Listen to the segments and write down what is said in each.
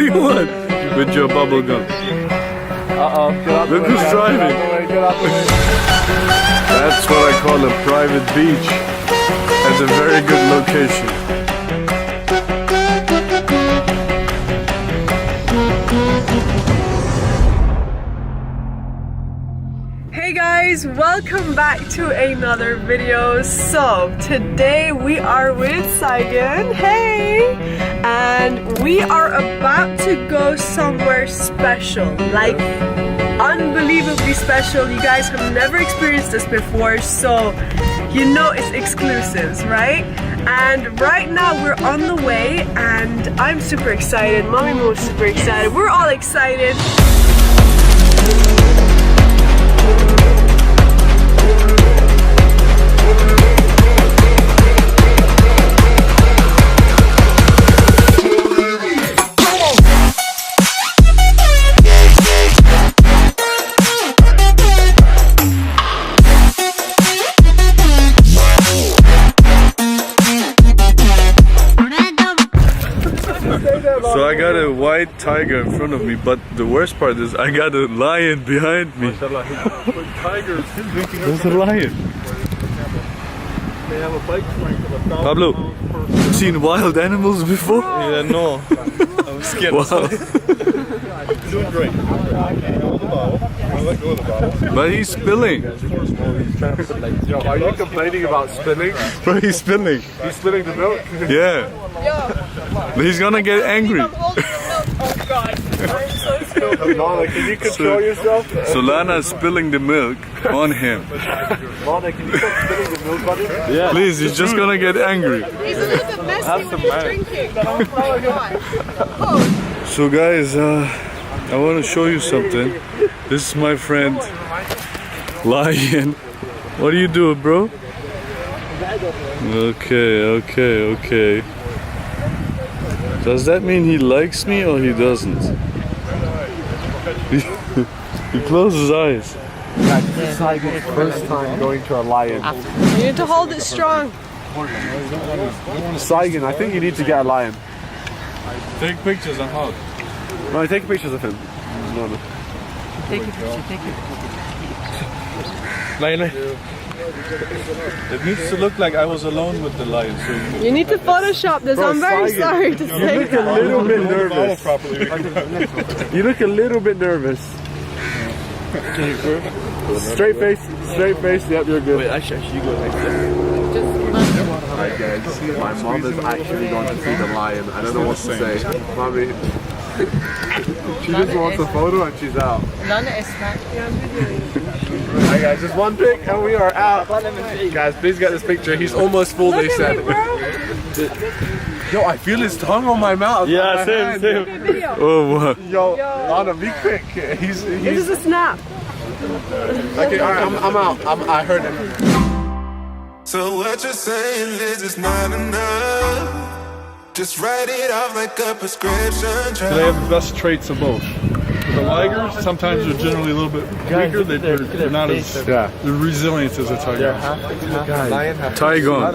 What? With your bubble gum. Look who's driving. That's what I call a private beach. At a very good location. Hey guys, welcome back to another video. So today we are with Saigon, hey, and we are about to go somewhere special, like unbelievably special. You guys have never experienced this before, so you know it's exclusives, right? And right now we're on the way and I'm super excited, Mommy Mo's super excited, we're all excited. So I got a white tiger in front of me, but the worst part is I got a lion behind me. There's a lion. Pablo, seen wild animals before? Yeah, no. I'm scared. Wow. Doing great. Let go of the bottle. But he's spilling. Are you complaining about spilling? Bro, he's spilling. He's spilling the milk? Yeah. He's gonna get angry. Oh god, I'm so scared. Lana, can you control yourself? So Lana's spilling the milk on him. Lana, can you stop spilling the milk, buddy? Yeah. Please, he's just gonna get angry. He's a little bit messy when he's drinking. Oh god. Oh. So guys, I want to show you something. This is my friend Lion. What are you doing, bro? Okay. Does that mean he likes me or he doesn't? He closed his eyes. This is Saigon's first time going to a lion. You need to hold it strong. Saigon, I think you need to get a lion. Take pictures and hug. No, take pictures of him. No. Take a picture. Lion. It needs to look like I was alone with the lion. So You need to Photoshop this. I'm very Saigon, sorry to you say look a that. little bit nervous. You look a little bit nervous. Straight face. Yep, you're good. Wait, actually, you go like this. Alright guys, my mom is actually going to see the lion. I don't know what to say. Mommy, she just wants a photo and she's out. Alright guys, just one pic and we are out. Guys, please get this picture. He's almost full, they said. Yo, I feel his tongue on my mouth. yeah, same. Oh, wow. Yo, on a big pic. He's This is a snap. okay, alright, I'm out. I heard him. So what you're saying is it's not enough. Just write it off like a prescription drug. They have the best traits of both. The ligers, sometimes they're generally a little bit weaker. They're not as they're resilient as a tiger. Tigon.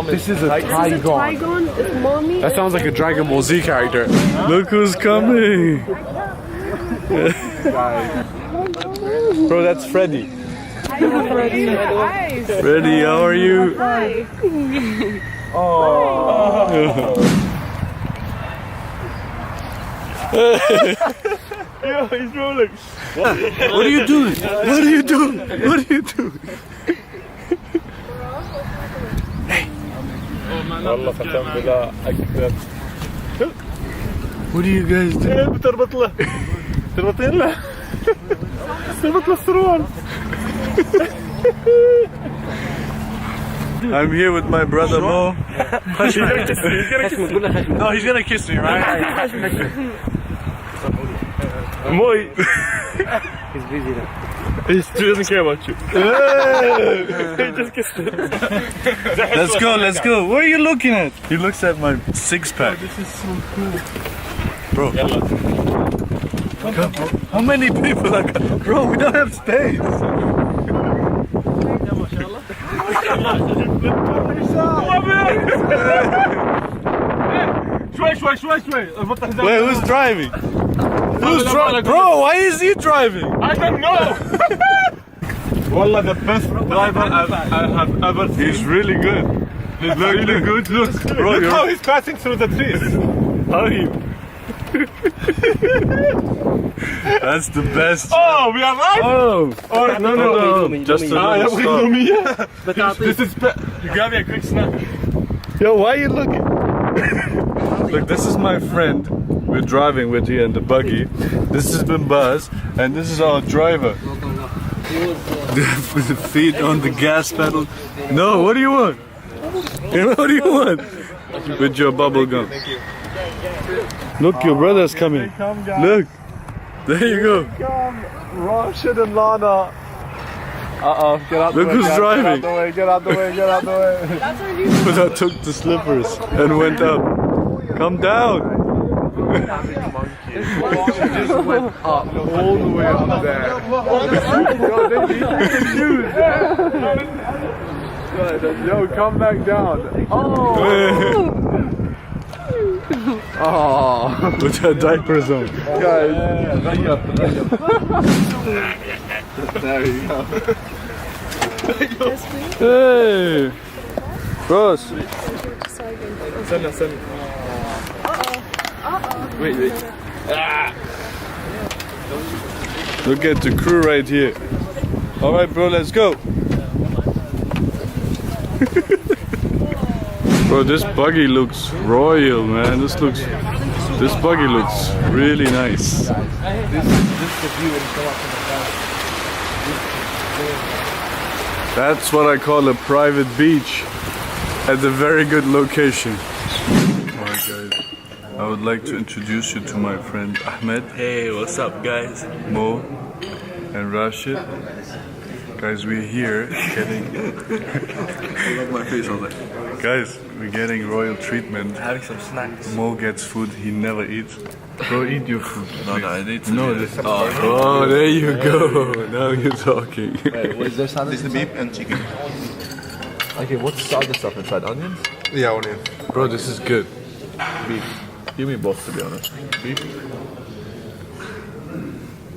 This is a tiger. Saigon is mommy. That sounds like a Dragon Ball Z character. Look who's coming. Bro, that's Freddy. Freddy, how are you? Yo, he's rolling. What are you doing? What are you doing? What are you doing? What are you guys doing? تربط له السروال. I'm here with my brother Mo. He's gonna kiss me. No, he's gonna kiss me, right? Moi. He's busy now. He doesn't care about you. He just kissed me. Let's go. What are you looking at? He looks at my six-pack. This is so cool. Bro. Come. How many people are coming? Bro, we don't have space. Wait, who's driving? Who's driving? Bro, why is he driving? I don't know. Wallah, the best driver I have ever seen. He's really good. He's really good. Look, Bro, look you're- how he's passing through the trees. How are you? That's the best. Oh, we are right. Oh, Oh, no. Just a little stop. This is. You got me a quick snap. Yo, why are you looking? Look, this is my friend. We're driving with here in the buggy. This has been Buzz, and this is our driver. With the feet on the gas pedal. No, what do you want? What do you want? With your bubble gum. Look, your brother's coming. Look, there you go. Rashid and Lana. Uh-oh, get out the Look way. who's driving. Get out the way. But I took the slippers and went up. Come down. She just went up, all the way up there. Yo, come back down. Oh, With her diapers on. guys. There you go. Hey, Ross. Wait. Look at the crew right here. All right, bro, let's go. Bro, this buggy looks royal, man. This buggy looks really nice. That's what I call a private beach at a very good location. Alright guys, I would like to introduce you to my friend Ahmed. Hey, what's up, guys? Mo and Rashid. Guys, we're here getting My face all day. guys, we're getting royal treatment. Having some snacks. Mo gets food he never eats. Go eat your food. No, I need to. No, this. Oh, there you go. Now you're talking. What is there salad? This is the beef and chicken. Okay, what's the other stuff inside? Onions? Yeah, onion. Bro, this is good. Beef. Give me both, to be honest. Beef?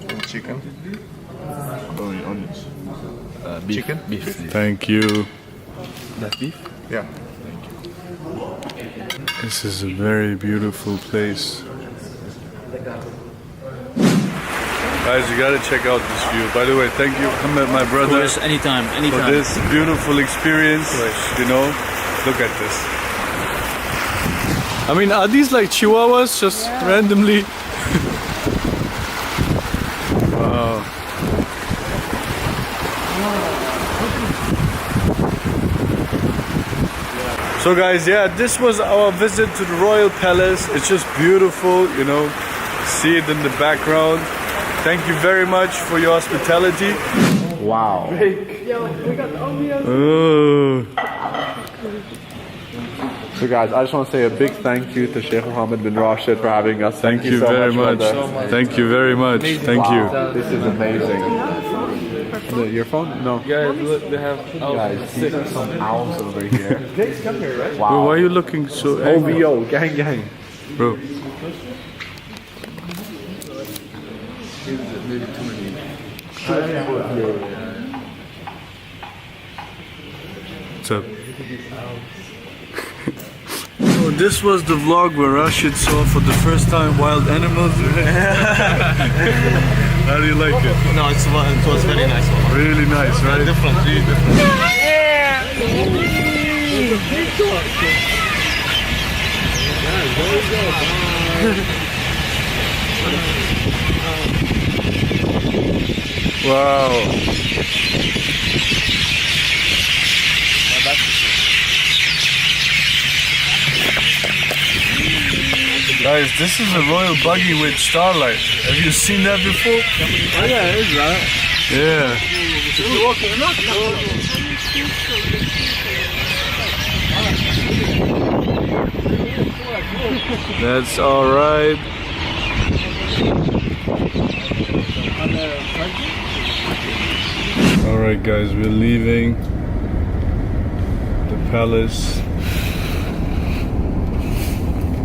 And chicken. Onions. Beef. Chicken? Beef. Thank you. That's beef? Yeah. This is a very beautiful place. Guys, you gotta check out this view. By the way, thank you, Ahmed, my brother, Anytime. for this beautiful experience. You know, look at this. I mean, are these like chihuahuas just randomly? Wow. So guys, yeah, this was our visit to the Royal Palace. It's just beautiful, you know, see it in the background. Thank you very much for your hospitality. Wow. Oh. So guys, I just want to say a big thank you to Sheikh Mohammed bin Rashid for having us. Thank you so very much. brother. Thank you very much. Thank you. Wow, this is amazing. Your phone? No. Guys, look, they have. Guys, these are some owls over here. Come here, right? Bro, why Wow. are you looking so angry? OVO, gang. Bro. What's up? So this was the vlog where Rashid saw for the first time wild animals. How do you like it? No, it was very nice. Really nice, right? Different, really different. Wow. Guys, this is a royal buggy with starlight. Have you seen that before? Oh, yeah, it is, right? Yeah. That's alright. Alright guys, we're leaving the palace.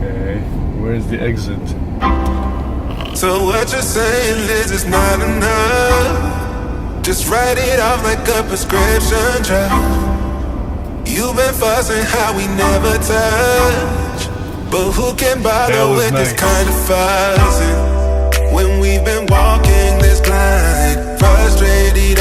Okay, where's the exit? So what you're saying, Liz, is not enough. Just write it off like a prescription drug. You've been fussing how we never touch, but who can That bother was with this nice. kind of fussing when we've been walking this line, frustrated